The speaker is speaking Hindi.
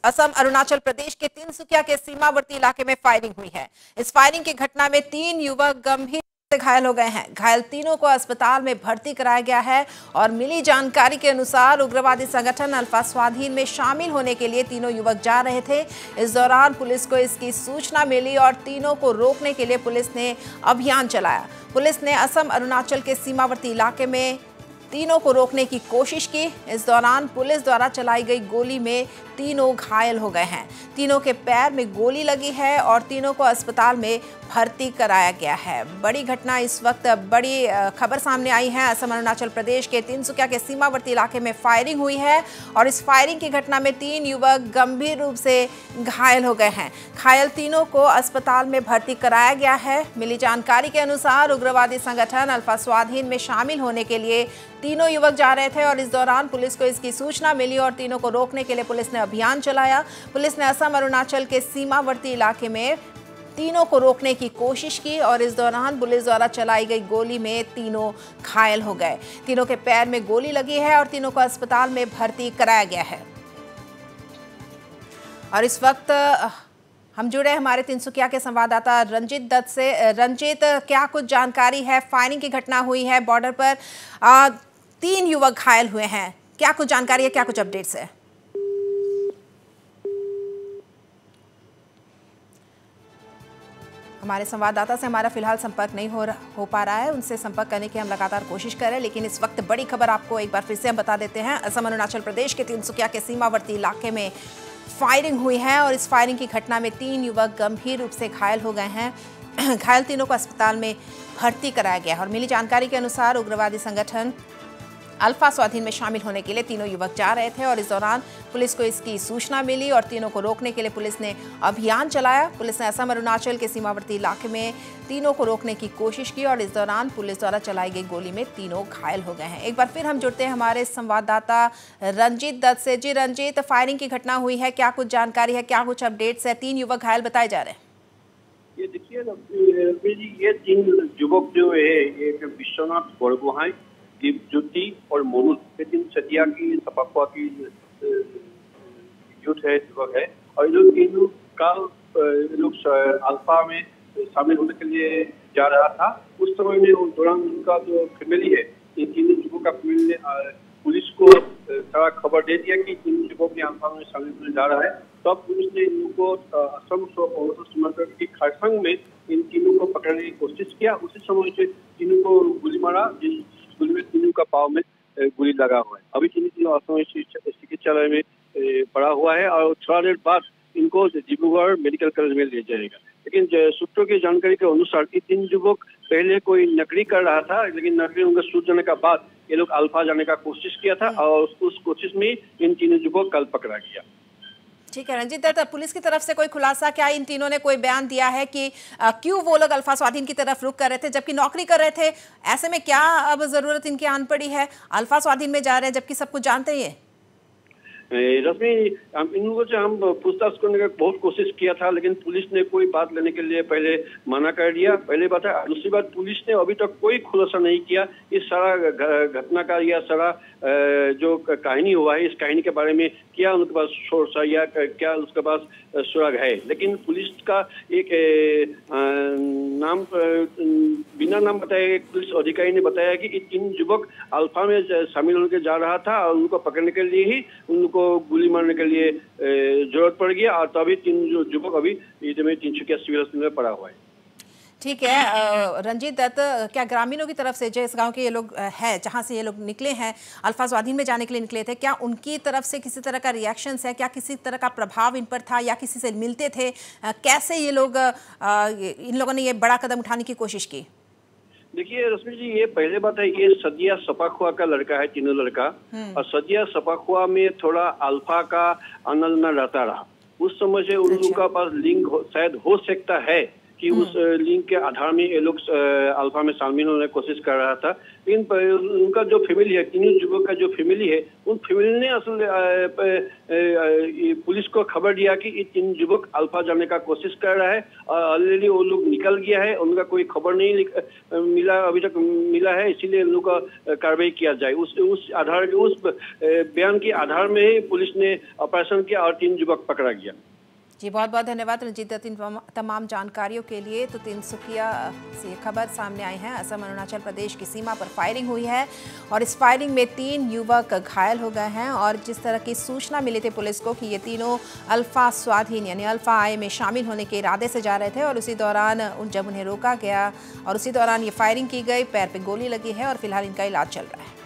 असम अरुणाचल प्रदेश के तिनसुकिया के सीमावर्ती इलाके में फायरिंग हुई है। इस फायरिंग की घटना में 3 युवक गंभीर रूप से घायल हो गए हैं। घायल तीनों को अस्पताल में भर्ती कराया गया है और मिली जानकारी के अनुसार उग्रवादी संगठन अल्फा स्वाधीन में शामिल होने के लिए तीनों युवक जा रहे थे। इस दौरान पुलिस को इसकी सूचना मिली और तीनों को रोकने के लिए पुलिस ने अभियान चलाया। पुलिस ने असम अरुणाचल के सीमावर्ती इलाके में तीनों को रोकने की कोशिश की। इस दौरान पुलिस द्वारा चलाई गई गोली में तीनों घायल हो गए हैं। तीनों के पैर में गोली लगी है और तीनों को अस्पताल में भर्ती कराया गया है। बड़ी घटना इस वक्त बड़ी खबर सामने आई है। असम अरुणाचल प्रदेश के तिनसुकिया के सीमावर्ती इलाके में फायरिंग हुई है और इस फायरिंग की घटना में 3 युवक गंभीर रूप से घायल हो गए हैं। घायल तीनों को अस्पताल में भर्ती कराया गया है। मिली जानकारी के अनुसार उग्रवादी संगठन अल्फा स्वाधीन में शामिल होने के लिए तीनों युवक जा रहे थे और इस दौरान पुलिस को इसकी सूचना मिली और तीनों को रोकने के लिए पुलिस ने अभियान चलाया। पुलिस ने असम अरुणाचल के सीमावर्ती इलाके में तीनों को रोकने की कोशिश की और इस दौरान पुलिस द्वारा चलाई गई गोली में तीनों घायल हो गए। तीनों के पैर में गोली लगी है और तीनों को अस्पताल में भर्ती कराया गया है। और इस वक्त हम जुड़े हमारे तिनसुकिया के संवाददाता रंजीत दत्त से। रंजीत, क्या कुछ जानकारी है? फायरिंग की घटना हुई है बॉर्डर पर, 3 युवक घायल हुए हैं, क्या कुछ जानकारी है, क्या कुछ अपडेट्स है? हमारे संवाददाता से हमारा फिलहाल संपर्क नहीं हो पा रहा है। उनसे संपर्क करने की हम लगातार कोशिश कर रहे हैं, लेकिन इस वक्त बड़ी खबर आपको एक बार फिर से हम बता देते हैं। असम अरुणाचल प्रदेश के तिनसुकिया के सीमावर्ती इलाके में फायरिंग हुई है और इस फायरिंग की घटना में 3 युवक गंभीर रूप से घायल हो गए हैं। घायल तीनों को अस्पताल में भर्ती कराया गया है और मिली जानकारी के अनुसार उग्रवादी संगठन अल्फा स्वाधीन में शामिल होने के लिए तीनों युवक जा रहे थे और इस दौरान पुलिस को इसकी सूचना मिली और तीनों को रोकने के लिए पुलिस ने अभियान चलाया। पुलिस ने असम अरुणाचल के सीमावर्ती इलाके में तीनों को रोकने की कोशिश की और इस दौरान पुलिस द्वारा चलाई गई गोली में तीनों घायल हो गए हैं। एक बार फिर हम जुड़ते हैं हमारे संवाददाता रंजीत दत्त से। जी रंजीत, फायरिंग की घटना हुई है, क्या कुछ जानकारी है, क्या कुछ अपडेट्स है? 3 युवक घायल बताए जा रहे हैं। ये देखिए जी, ये 3 युवक जो है, एक विश्वनाथ बड़गोहाई, दीपज्योति और मोनू, ये 3 सदिया की सपाकुआ की यूथ है, युवक है। और ये लोग तीनों का लोग अल्फा में शामिल होने के लिए जा रहा था। उस समय में उस दौरान उनका जो फैमिली है, इन 3 युवकों का फैमिली ने पुलिस को सारा खबर दे दिया कि 3 युवक ने अल्फा में शामिल होने जा रहा है। तब पुलिस ने इनको असम सीमावर्ती की खरसंग में इन तीनों को पकड़ने की कोशिश किया। उसी समय से तीनों को गोली मारा, जिस गोली में तीनों का पाँव में गोली लगा हुआ है। अभी तीनों असम चिकित्सालय में पड़ा हुआ है और थोड़ा देर बाद इनको डिब्रूगढ़ मेडिकल कॉलेज में ले जाएगा। लेकिन सूत्रों की जानकारी के अनुसार 3 युवक पहले कोई नकली कर रहा था, लेकिन नकली उनका सूझ जाने के बाद ये लोग अल्फा जाने का कोशिश किया था और उस कोशिश में इन 3 युवकों को कल पकड़ा गया। ठीक है रंजीत दत्त, पुलिस की तरफ से कोई खुलासा, क्या इन तीनों ने कोई बयान दिया है कि क्यों वो लोग अल्फा स्वाधीन की तरफ रुख कर रहे थे जबकि नौकरी कर रहे थे? ऐसे में क्या अब जरूरत इनकी आन पड़ी है, अल्फा स्वाधीन में जा रहे हैं जबकि सब कुछ जानते ही है? रश्मि, इन लोगों से हम पूछताछ करने का बहुत कोशिश किया था, लेकिन पुलिस ने कोई बात लेने के लिए पहले मना कर दिया। पहले बात है। दूसरी बात, पुलिस ने अभी तक कोई खुलासा नहीं किया इस सारा घटना का या सारा जो कहानी हुआ है, इस कहानी के बारे में क्या उनके पास सोर्स है या क्या उसके पास सुराग है। लेकिन पुलिस का एक नाम बिना नाम बताए एक पुलिस अधिकारी ने बताया कि 3 युवक अल्फा में शामिल होकर जा रहा था और उनको पकड़ने के लिए ही उनको गोली मारने के लिए जरूरत पड़ गया और तभी 3 युवक अभी तिनसुकिया सिविल अस्पताल में पड़ा हुआ है। ठीक है रंजीत दत्त, क्या ग्रामीणों की तरफ से जिस गांव के ये लोग हैं, जहां से ये लोग निकले हैं, अल्फा स्वाधीन में जाने के लिए निकले थे, क्या उनकी तरफ से किसी तरह का रिएक्शंस है, क्या किसी तरह का प्रभाव इन पर था या किसी से मिलते थे? कैसे ये लोग इन लोगों ने ये बड़ा कदम उठाने की कोशिश की? देखिए रश्मि जी, ये पहले बात है, ये सदिया सपाखुआ का लड़का है, तीनों लड़का। और सदिया सपाखुआ में थोड़ा अल्फा का आंदोलन रहता रहा। उस समय से उन लोगों का पास लिंक शायद हो सकता है कि उस लिंक के आधार में ये लोग अल्फा में शामिल होने की कोशिश कर रहा था। लेकिन उनका जो फैमिली है, तीनों युवक का जो फैमिली है, उन फैमिली ने असल पुलिस को खबर दिया कि ये 3 युवक अल्फा जाने का कोशिश कर रहा है। ऑलरेडी वो लोग निकल गया है, उनका कोई खबर नहीं मिला, अभी तक मिला है, इसीलिए उन लोग का कार्रवाई किया जाए। उस आधार उस बयान के आधार में ही पुलिस ने ऑपरेशन किया और 3 युवक पकड़ा गया। जी बहुत बहुत धन्यवाद रंजीत दत्त, तमाम जानकारियों के लिए। तो तिनसुकिया से खबर सामने आई है, असम अरुणाचल प्रदेश की सीमा पर फायरिंग हुई है और इस फायरिंग में 3 युवक घायल हो गए हैं। और जिस तरह की सूचना मिली थी पुलिस को कि ये तीनों अल्फा स्वाधीन यानी अल्फा आई में शामिल होने के इरादे से जा रहे थे और उसी दौरान जब उन्हें रोका गया और उसी दौरान ये फायरिंग की गई, पैर पे गोली लगी है और फिलहाल इनका इलाज चल रहा है।